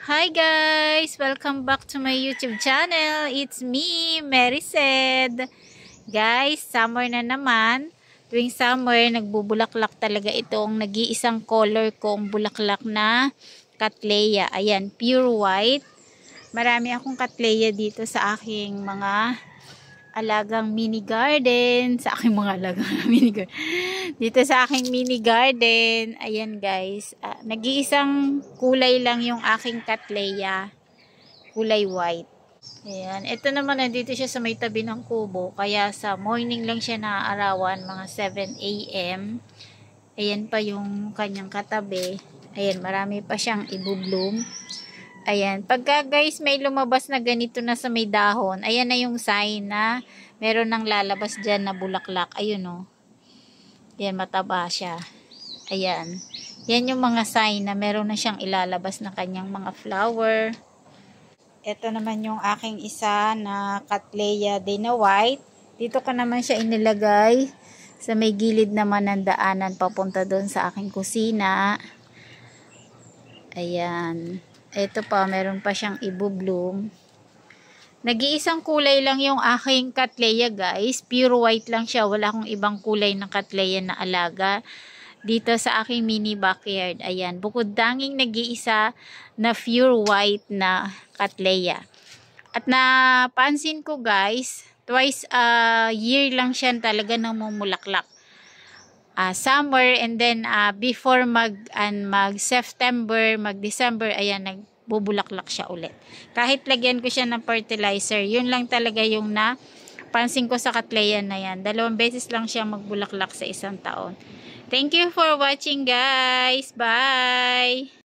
Hi guys! Welcome back to my YouTube channel. It's me, Mariced. Guys, summer na naman. Tuwing summer, nagbubulaklak talaga itong nag-iisang color kong bulaklak na Cattleya. Ayan, pure white. Marami akong Cattleya dito sa aking mga alagang mini garden. Dito sa aking mini garden, ayan guys, nag-iisang kulay lang yung aking Cattleya, kulay white. Ayan, ito naman nandito siya sa may tabi ng kubo, kaya sa morning lang siya naaarawan, mga 7 AM. Ayan pa yung kanyang katabi. Ayan, marami pa siyang ibubloom. Ayan, pagka guys may lumabas na ganito na sa may dahon, ayan na yung sign na meron nang lalabas dyan na bulaklak. Ayun o. Yan, mataba siya. Ayan. Yan yung mga sign na meron na siyang ilalabas na kanyang mga flower. Ito naman yung aking isa na Cattleya din na white. Dito ko naman siya inilagay sa may gilid naman ng daanan papunta doon sa aking kusina. Ayan. Ito pa, meron pa siyang ibubloom. Nag-iisang kulay lang yung aking Cattleya guys. Pure white lang siya. Wala akong ibang kulay ng Cattleya na alaga dito sa aking mini backyard. Ayan. Bukod tanging nag-iisa na pure white na Cattleya. At napansin ko guys, twice a year lang siya talaga namumulaklak. Summer and then before mag-September, mag-December, ayan, nagbubulaklak siya ulit. Kahit lagyan ko siya ng fertilizer, yun lang talaga yung napansin ko sa Cattleya na yan. 2 beses lang siya magbulaklak sa isang taon. Thank you for watching guys. Bye!